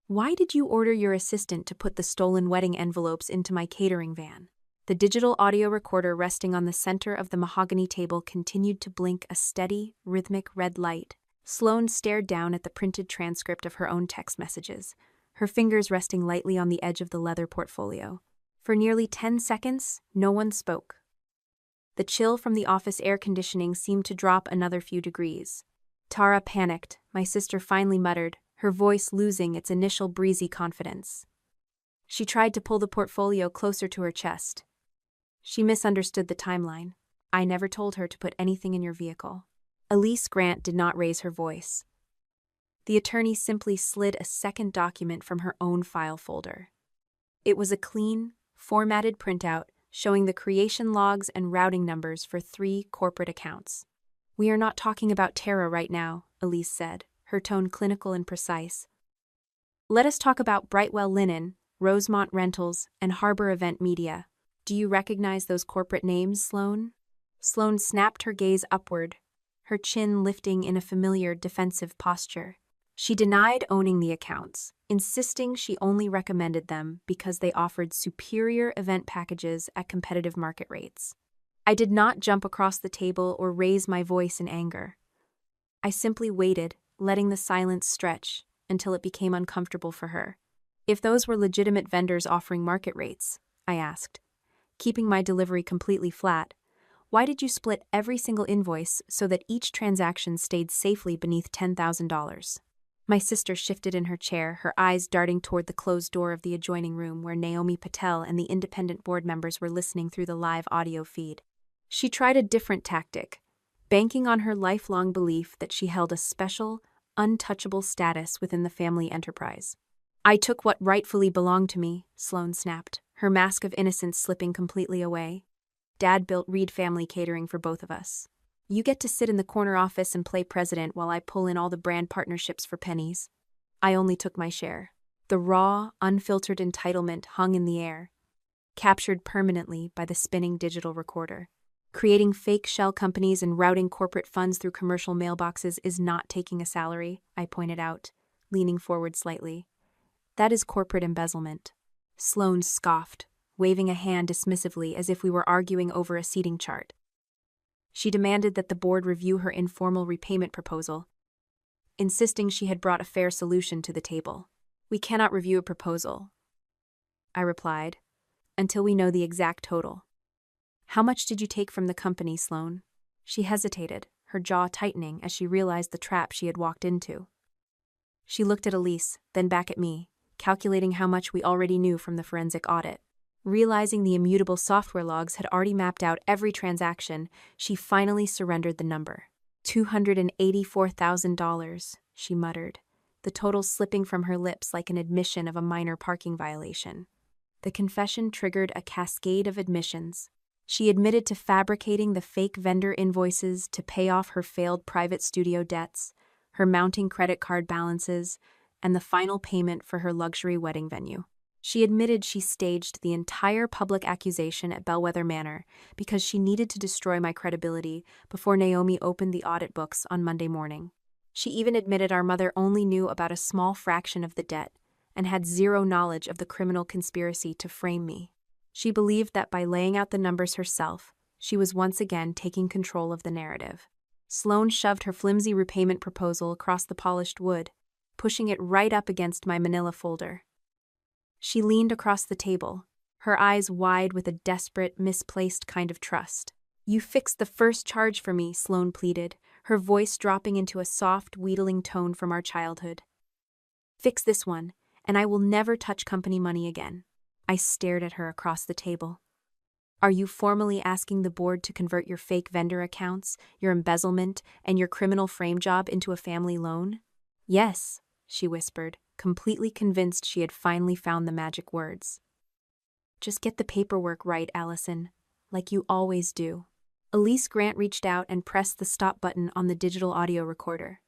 "why did you order your assistant to put the stolen wedding envelopes into my catering van?" The digital audio recorder resting on the center of the mahogany table continued to blink a steady, rhythmic red light. Sloane stared down at the printed transcript of her own text messages, her fingers resting lightly on the edge of the leather portfolio. For nearly 10 seconds, no one spoke. The chill from the office air conditioning seemed to drop another few degrees. Tara panicked, my sister finally muttered, her voice losing its initial breezy confidence. She tried to pull the portfolio closer to her chest. She misunderstood the timeline. I never told her to put anything in your vehicle. Elise Grant did not raise her voice. The attorney simply slid a second document from her own file folder. It was a clean, formatted printout showing the creation logs and routing numbers for 3 corporate accounts. "We are not talking about Tara right now," Elise said, her tone clinical and precise. "Let us talk about Brightwell Linen, Rosemont Rentals, and Harbor Event Media. Do you recognize those corporate names, Sloane?" Sloane snapped her gaze upward, her chin lifting in a familiar defensive posture. She denied owning the accounts, insisting she only recommended them because they offered superior event packages at competitive market rates. I did not jump across the table or raise my voice in anger. I simply waited, letting the silence stretch until it became uncomfortable for her. "If those were legitimate vendors offering market rates," I asked, keeping my delivery completely flat, "why did you split every single invoice so that each transaction stayed safely beneath $10,000? My sister shifted in her chair, her eyes darting toward the closed door of the adjoining room where Naomi Patel and the independent board members were listening through the live audio feed. She tried a different tactic, banking on her lifelong belief that she held a special, untouchable status within the family enterprise. "I took what rightfully belonged to me," Sloane snapped, her mask of innocence slipping completely away. "Dad built Reed Family Catering for both of us. You get to sit in the corner office and play president while I pull in all the brand partnerships for pennies. I only took my share." The raw, unfiltered entitlement hung in the air, captured permanently by the spinning digital recorder. Creating fake shell companies and routing corporate funds through commercial mailboxes is not taking a salary, I pointed out, leaning forward slightly. "That is corporate embezzlement." Sloane scoffed, waving a hand dismissively as if we were arguing over a seating chart. She demanded that the board review her informal repayment proposal, insisting she had brought a fair solution to the table. "We cannot review a proposal," I replied, "until we know the exact total." "How much did you take from the company, Sloan?" She hesitated, her jaw tightening as she realized the trap she had walked into. She looked at Elise, then back at me, calculating how much we already knew from the forensic audit. Realizing the immutable software logs had already mapped out every transaction, she finally surrendered the number. $284,000, she muttered, the total slipping from her lips like an admission of a minor parking violation. The confession triggered a cascade of admissions. She admitted to fabricating the fake vendor invoices to pay off her failed private studio debts, her mounting credit card balances, and the final payment for her luxury wedding venue. She admitted she staged the entire public accusation at Bellwether Manor because she needed to destroy my credibility before Naomi opened the audit books on Monday morning. She even admitted our mother only knew about a small fraction of the debt and had zero knowledge of the criminal conspiracy to frame me. She believed that by laying out the numbers herself, she was once again taking control of the narrative. Sloan shoved her flimsy repayment proposal across the polished wood, pushing it right up against my manila folder. She leaned across the table, her eyes wide with a desperate, misplaced kind of trust. "You fixed the first charge for me," Sloan pleaded, her voice dropping into a soft, wheedling tone from our childhood. "Fix this one, and I will never touch company money again." I stared at her across the table. "Are you formally asking the board to convert your fake vendor accounts, your embezzlement, and your criminal frame job into a family loan?" "Yes," she whispered, completely convinced she had finally found the magic words. "Just get the paperwork right, Allison, like you always do." Elise Grant reached out and pressed the stop button on the digital audio recorder.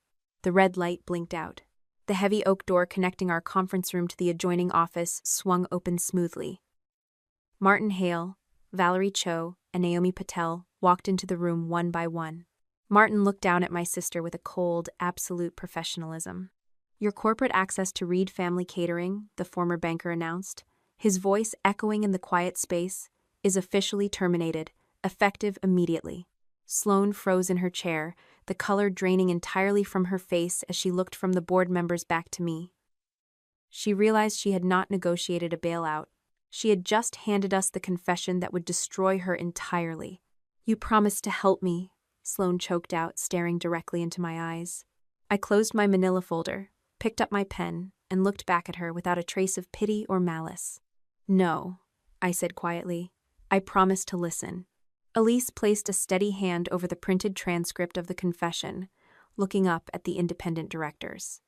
The red light blinked out. The heavy oak door connecting our conference room to the adjoining office swung open smoothly. Martin Hale, Valerie Cho, and Naomi Patel walked into the room one by one. Martin looked down at my sister with a cold, absolute professionalism. "Your corporate access to Reed Family Catering," the former banker announced, his voice echoing in the quiet space, "is officially terminated, effective immediately." Sloan froze in her chair, the color draining entirely from her face as she looked from the board members back to me. She realized she had not negotiated a bailout. She had just handed us the confession that would destroy her entirely. "You promised to help me," Sloan choked out, staring directly into my eyes. I closed my manila folder, picked up my pen, and looked back at her without a trace of pity or malice. "No," I said quietly. "I promised to listen." Elise placed a steady hand over the printed transcript of the confession, looking up at the independent directors.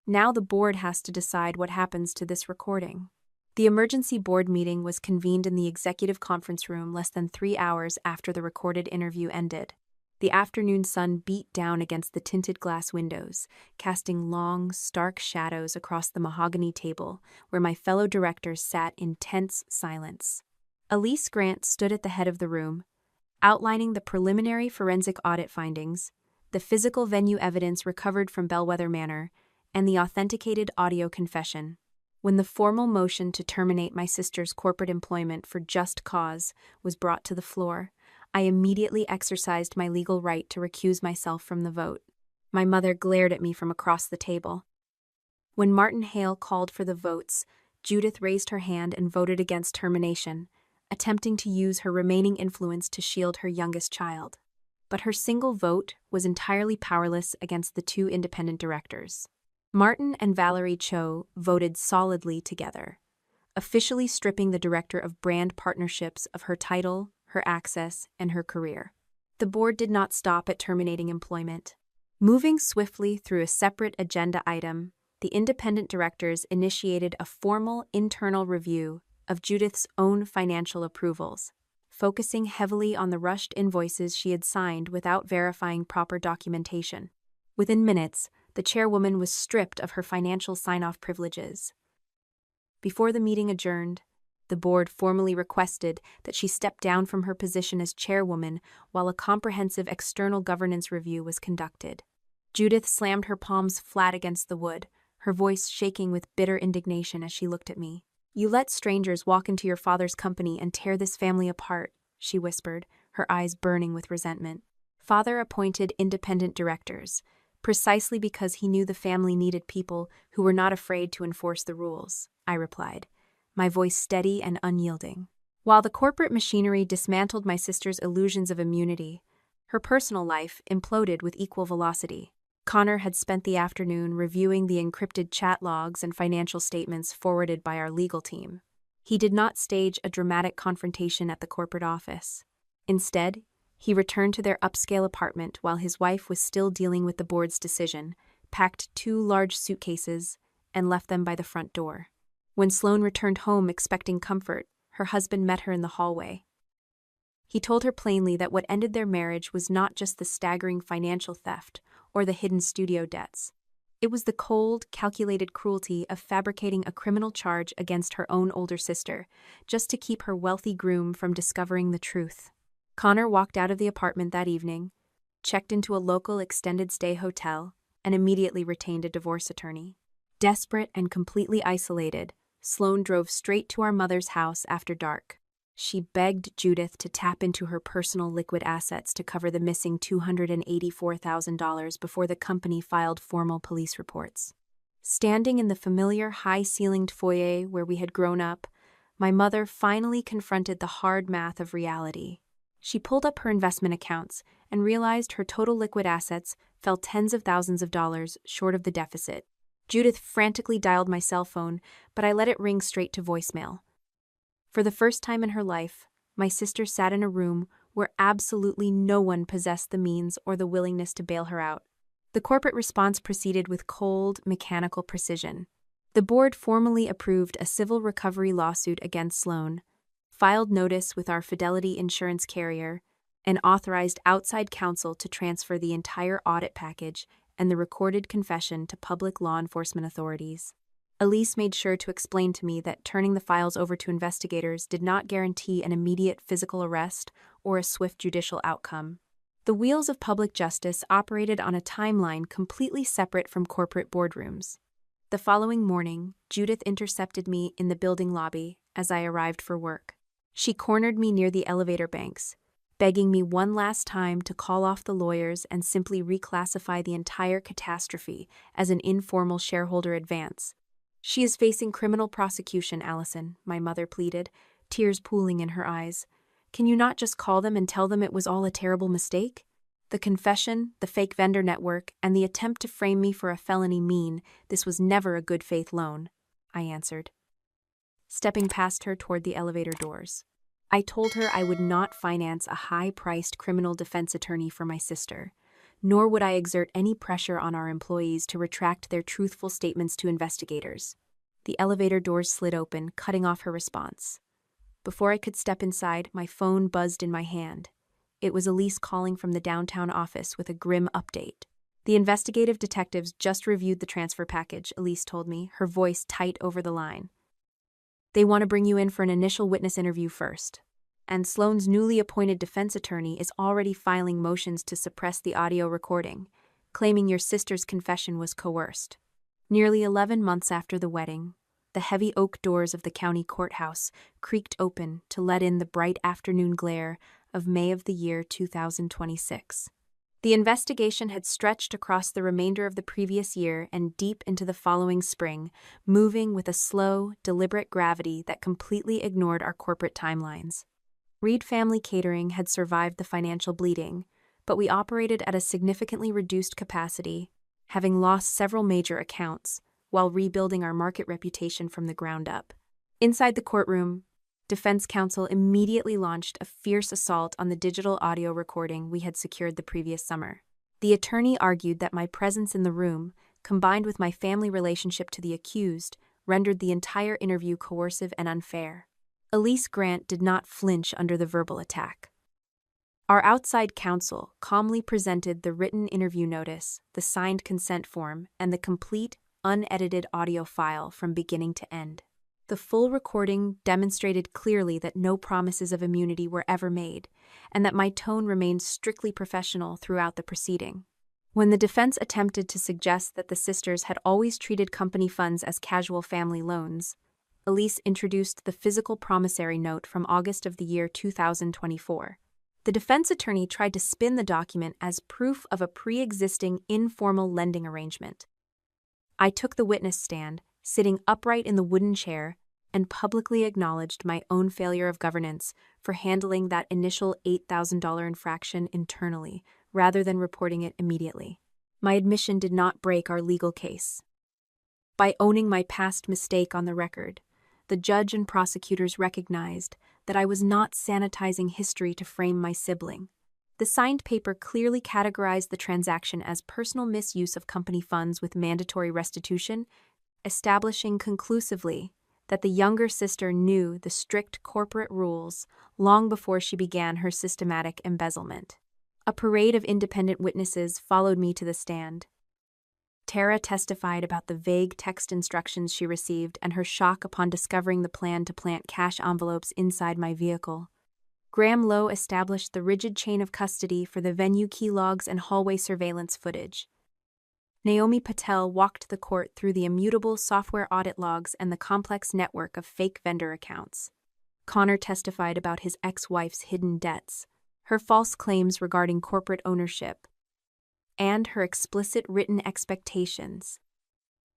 "Now the board has to decide what happens to this recording." The emergency board meeting was convened in the executive conference room less than 3 hours after the recorded interview ended. The afternoon sun beat down against the tinted glass windows, casting long, stark shadows across the mahogany table where my fellow directors sat in tense silence. Elise Grant stood at the head of the room, outlining the preliminary forensic audit findings, the physical venue evidence recovered from Bellwether Manor, and the authenticated audio confession. When the formal motion to terminate my sister's corporate employment for just cause was brought to the floor, I immediately exercised my legal right to recuse myself from the vote. My mother glared at me from across the table. When Martin Hale called for the votes, Judith raised her hand and voted against termination, attempting to use her remaining influence to shield her youngest child. But her single vote was entirely powerless against the 2 independent directors. Martin and Valerie Cho voted solidly together, officially stripping the director of brand partnerships of her title, her access, and her career. The board did not stop at terminating employment. Moving swiftly through a separate agenda item, the independent directors initiated a formal internal review of Judith's own financial approvals, focusing heavily on the rushed invoices she had signed without verifying proper documentation. Within minutes, the chairwoman was stripped of her financial sign-off privileges. Before the meeting adjourned, the board formally requested that she step down from her position as chairwoman while a comprehensive external governance review was conducted. Judith slammed her palms flat against the wood, her voice shaking with bitter indignation as she looked at me. "You let strangers walk into your father's company and tear this family apart," she whispered, her eyes burning with resentment. Father appointed independent directors, precisely because he knew the family needed people who were not afraid to enforce the rules, I replied, my voice steady and unyielding. While the corporate machinery dismantled my sister's illusions of immunity, her personal life imploded with equal velocity. Connor had spent the afternoon reviewing the encrypted chat logs and financial statements forwarded by our legal team. He did not stage a dramatic confrontation at the corporate office. Instead, he returned to their upscale apartment while his wife was still dealing with the board's decision, packed 2 large suitcases, and left them by the front door. When Sloane returned home expecting comfort, her husband met her in the hallway. He told her plainly that what ended their marriage was not just the staggering financial theft or the hidden studio debts. It was the cold, calculated cruelty of fabricating a criminal charge against her own older sister, just to keep her wealthy groom from discovering the truth. Connor walked out of the apartment that evening, checked into a local extended-stay hotel, and immediately retained a divorce attorney. Desperate and completely isolated, Sloane drove straight to our mother's house after dark. She begged Judith to tap into her personal liquid assets to cover the missing $284,000 before the company filed formal police reports. Standing in the familiar high-ceilinged foyer where we had grown up, my mother finally confronted the hard math of reality. She pulled up her investment accounts and realized her total liquid assets fell tens of thousands of dollars short of the deficit. Judith frantically dialed my cell phone, but I let it ring straight to voicemail. For the first time in her life, my sister sat in a room where absolutely no one possessed the means or the willingness to bail her out. The corporate response proceeded with cold, mechanical precision. The board formally approved a civil recovery lawsuit against Sloane, filed notice with our Fidelity insurance carrier, and authorized outside counsel to transfer the entire audit package and the recorded confession to public law enforcement authorities. Elise made sure to explain to me that turning the files over to investigators did not guarantee an immediate physical arrest or a swift judicial outcome. The wheels of public justice operated on a timeline completely separate from corporate boardrooms. The following morning, Judith intercepted me in the building lobby as I arrived for work. She cornered me near the elevator banks, begging me one last time to call off the lawyers and simply reclassify the entire catastrophe as an informal shareholder advance. "She is facing criminal prosecution, Allison," my mother pleaded, tears pooling in her eyes. "Can you not just call them and tell them it was all a terrible mistake? The confession, the fake vendor network, and the attempt to frame me for a felony mean this was never a good faith loan," I answered, stepping past her toward the elevator doors. I told her I would not finance a high-priced criminal defense attorney for my sister, nor would I exert any pressure on our employees to retract their truthful statements to investigators. The elevator doors slid open, cutting off her response. Before I could step inside, my phone buzzed in my hand. It was Elise calling from the downtown office with a grim update. "The investigative detectives just reviewed the transfer package," Elise told me, her voice tight over the line. "They want to bring you in for an initial witness interview first. And Sloane's newly appointed defense attorney is already filing motions to suppress the audio recording, claiming your sister's confession was coerced." Nearly 11 months after the wedding, the heavy oak doors of the county courthouse creaked open to let in the bright afternoon glare of May of the year 2026. The investigation had stretched across the remainder of the previous year and deep into the following spring, moving with a slow, deliberate gravity that completely ignored our corporate timelines. Reed Family Catering had survived the financial bleeding, but we operated at a significantly reduced capacity, having lost several major accounts, while rebuilding our market reputation from the ground up. Inside the courtroom, defense counsel immediately launched a fierce assault on the digital audio recording we had secured the previous summer. The attorney argued that my presence in the room, combined with my family relationship to the accused, rendered the entire interview coercive and unfair. Elise Grant did not flinch under the verbal attack. Our outside counsel calmly presented the written interview notice, the signed consent form, and the complete, unedited audio file from beginning to end. The full recording demonstrated clearly that no promises of immunity were ever made, and that my tone remained strictly professional throughout the proceeding. When the defense attempted to suggest that the sisters had always treated company funds as casual family loans, Elise introduced the physical promissory note from August of the year 2024. The defense attorney tried to spin the document as proof of a pre-existing informal lending arrangement. I took the witness stand, sitting upright in the wooden chair, and publicly acknowledged my own failure of governance for handling that initial $8,000 infraction internally, rather than reporting it immediately. My admission did not break our legal case. By owning my past mistake on the record, the judge and prosecutors recognized that I was not sanitizing history to frame my sibling. The signed paper clearly categorized the transaction as personal misuse of company funds with mandatory restitution, establishing conclusively that the younger sister knew the strict corporate rules long before she began her systematic embezzlement. A parade of independent witnesses followed me to the stand. Tara testified about the vague text instructions she received and her shock upon discovering the plan to plant cash envelopes inside my vehicle. Graham Lowe established the rigid chain of custody for the venue key logs and hallway surveillance footage. Naomi Patel walked the court through the immutable software audit logs and the complex network of fake vendor accounts. Connor testified about his ex-wife's hidden debts, her false claims regarding corporate ownership, and her explicit written expectations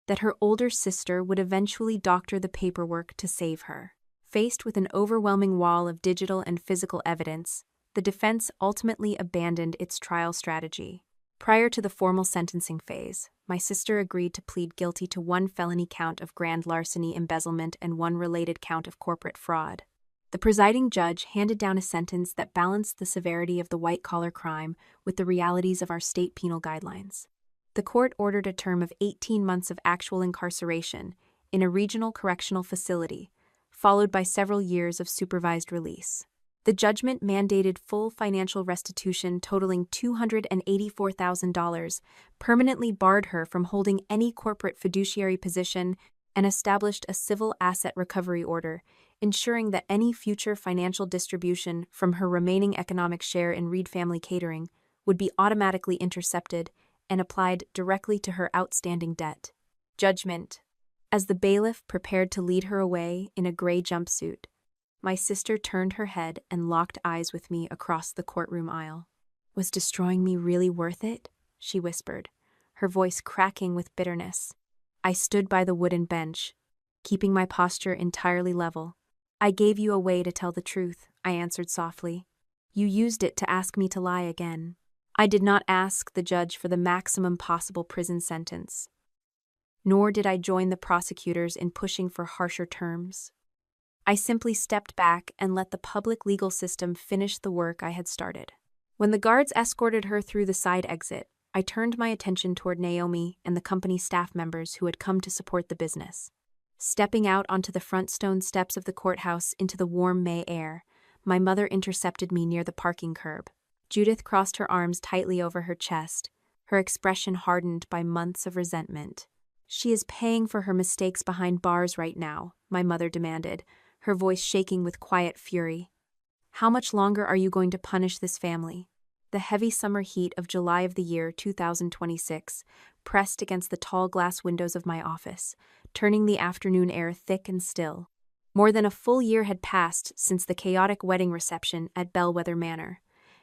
that her older sister would eventually doctor the paperwork to save her. Faced with an overwhelming wall of digital and physical evidence, the defense ultimately abandoned its trial strategy. Prior to the formal sentencing phase, my sister agreed to plead guilty to one felony count of grand larceny embezzlement and one related count of corporate fraud. The presiding judge handed down a sentence that balanced the severity of the white-collar crime with the realities of our state penal guidelines. The court ordered a term of 18 months of actual incarceration in a regional correctional facility, followed by several years of supervised release. The judgment mandated full financial restitution totaling $284,000, permanently barred her from holding any corporate fiduciary position, and established a civil asset recovery order, ensuring that any future financial distribution from her remaining economic share in Reed Family Catering would be automatically intercepted and applied directly to her outstanding debt. Judgment. As the bailiff prepared to lead her away in a gray jumpsuit, my sister turned her head and locked eyes with me across the courtroom aisle. "Was destroying me really worth it?" she whispered, her voice cracking with bitterness. I stood by the wooden bench, keeping my posture entirely level. "I gave you a way to tell the truth," I answered softly. "You used it to ask me to lie again." I did not ask the judge for the maximum possible prison sentence, nor did I join the prosecutors in pushing for harsher terms. I simply stepped back and let the public legal system finish the work I had started. When the guards escorted her through the side exit, I turned my attention toward Naomi and the company staff members who had come to support the business. Stepping out onto the front stone steps of the courthouse into the warm May air, my mother intercepted me near the parking curb. Judith crossed her arms tightly over her chest, her expression hardened by months of resentment. "She is paying for her mistakes behind bars right now," my mother demanded, her voice shaking with quiet fury. "How much longer are you going to punish this family?" The heavy summer heat of July of the year 2026 pressed against the tall glass windows of my office, turning the afternoon air thick and still. More than a full year had passed since the chaotic wedding reception at Bellwether Manor,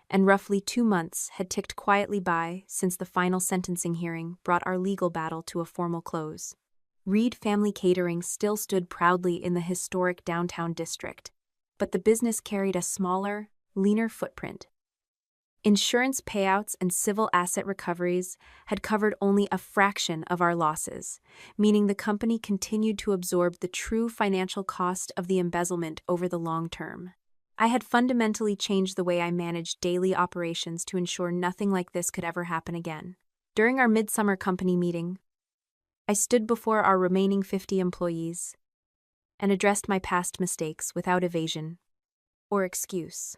and roughly 2 months had ticked quietly by since the final sentencing hearing brought our legal battle to a formal close. Reed Family Catering still stood proudly in the historic downtown district, but the business carried a smaller, leaner footprint. Insurance payouts and civil asset recoveries had covered only a fraction of our losses, meaning the company continued to absorb the true financial cost of the embezzlement over the long term. I had fundamentally changed the way I managed daily operations to ensure nothing like this could ever happen again. During our midsummer company meeting, I stood before our remaining 50 employees and addressed my past mistakes without evasion or excuse.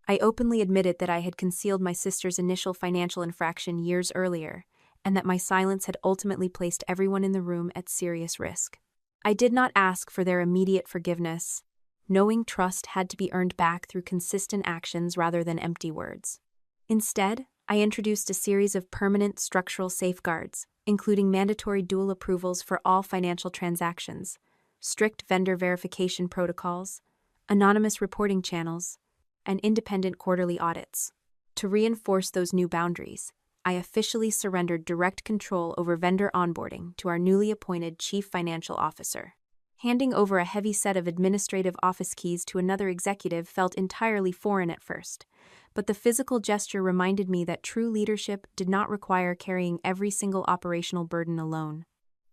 I openly admitted that I had concealed my sister's initial financial infraction years earlier, and that my silence had ultimately placed everyone in the room at serious risk. I did not ask for their immediate forgiveness, knowing trust had to be earned back through consistent actions rather than empty words. Instead, I introduced a series of permanent structural safeguards, including mandatory dual approvals for all financial transactions, strict vendor verification protocols, anonymous reporting channels, and independent quarterly audits. To reinforce those new boundaries, I officially surrendered direct control over vendor onboarding to our newly appointed Chief Financial Officer. Handing over a heavy set of administrative office keys to another executive felt entirely foreign at first, but the physical gesture reminded me that true leadership did not require carrying every single operational burden alone.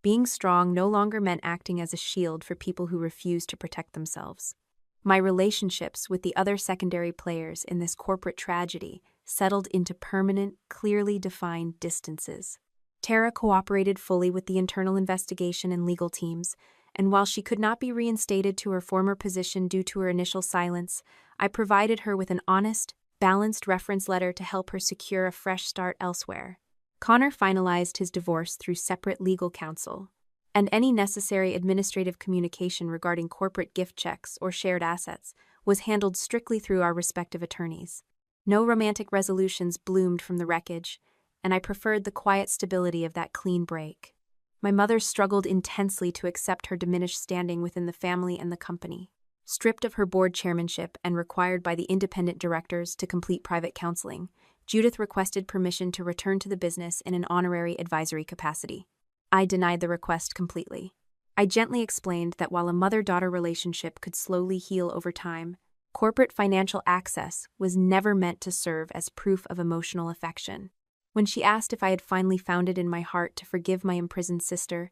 Being strong no longer meant acting as a shield for people who refused to protect themselves. My relationships with the other secondary players in this corporate tragedy settled into permanent, clearly defined distances. Tara cooperated fully with the internal investigation and legal teams, and while she could not be reinstated to her former position due to her initial silence, I provided her with an honest, balanced reference letter to help her secure a fresh start elsewhere. Connor finalized his divorce through separate legal counsel, and any necessary administrative communication regarding corporate gift checks or shared assets was handled strictly through our respective attorneys. No romantic resolutions bloomed from the wreckage, and I preferred the quiet stability of that clean break. My mother struggled intensely to accept her diminished standing within the family and the company. Stripped of her board chairmanship and required by the independent directors to complete private counseling, Judith requested permission to return to the business in an honorary advisory capacity. I denied the request completely. I gently explained that while a mother-daughter relationship could slowly heal over time, corporate financial access was never meant to serve as proof of emotional affection. When she asked if I had finally found it in my heart to forgive my imprisoned sister,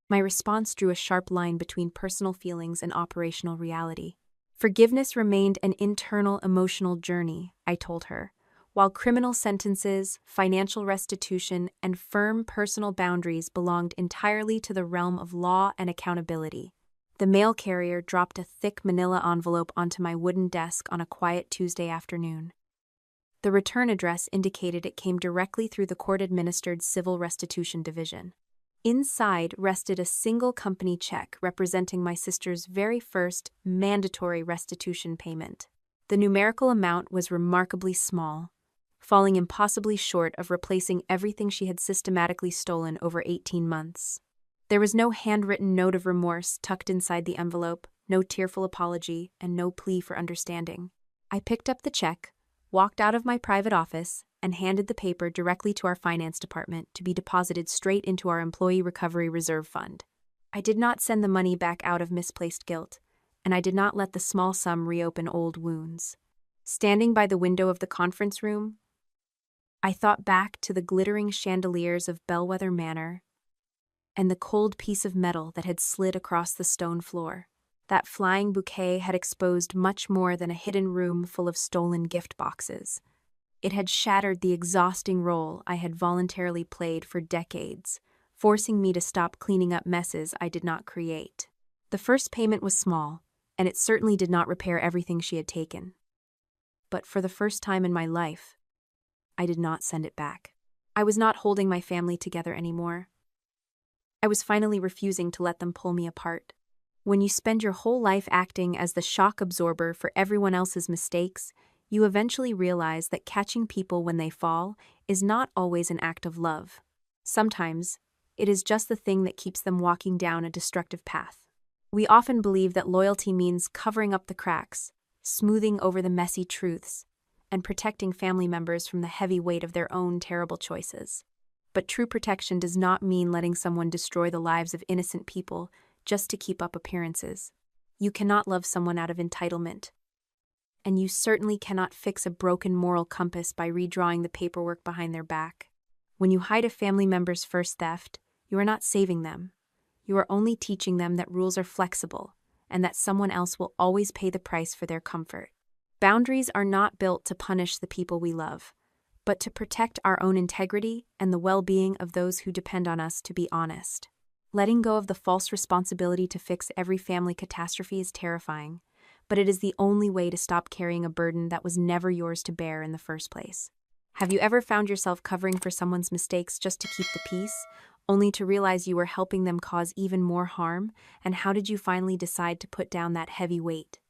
my response drew a sharp line between personal feelings and operational reality. Forgiveness remained an internal emotional journey, I told her, while criminal sentences, financial restitution, and firm personal boundaries belonged entirely to the realm of law and accountability. The mail carrier dropped a thick manila envelope onto my wooden desk on a quiet Tuesday afternoon. The return address indicated it came directly through the court-administered Civil Restitution Division. Inside rested a single company check representing my sister's very first mandatory restitution payment. The numerical amount was remarkably small, falling impossibly short of replacing everything she had systematically stolen over 18 months. There was no handwritten note of remorse tucked inside the envelope, no tearful apology, and no plea for understanding. I picked up the check, walked out of my private office, and handed the paper directly to our finance department to be deposited straight into our Employee Recovery Reserve Fund. I did not send the money back out of misplaced guilt, and I did not let the small sum reopen old wounds. Standing by the window of the conference room, I thought back to the glittering chandeliers of Bellwether Manor and the cold piece of metal that had slid across the stone floor. That flying bouquet had exposed much more than a hidden room full of stolen gift boxes. It had shattered the exhausting role I had voluntarily played for decades, forcing me to stop cleaning up messes I did not create. The first payment was small, and it certainly did not repair everything she had taken. But for the first time in my life, I did not send it back. I was not holding my family together anymore. I was finally refusing to let them pull me apart. When you spend your whole life acting as the shock absorber for everyone else's mistakes, you eventually realize that catching people when they fall is not always an act of love. Sometimes, it is just the thing that keeps them walking down a destructive path. We often believe that loyalty means covering up the cracks, smoothing over the messy truths, and protecting family members from the heavy weight of their own terrible choices. But true protection does not mean letting someone destroy the lives of innocent people just to keep up appearances. You cannot love someone out of entitlement. And you certainly cannot fix a broken moral compass by redrawing the paperwork behind their back. When you hide a family member's first theft, you are not saving them. You are only teaching them that rules are flexible and that someone else will always pay the price for their comfort. Boundaries are not built to punish the people we love, but to protect our own integrity and the well-being of those who depend on us to be honest. Letting go of the false responsibility to fix every family catastrophe is terrifying, but it is the only way to stop carrying a burden that was never yours to bear in the first place. Have you ever found yourself covering for someone's mistakes just to keep the peace, only to realize you were helping them cause even more harm? And how did you finally decide to put down that heavy weight?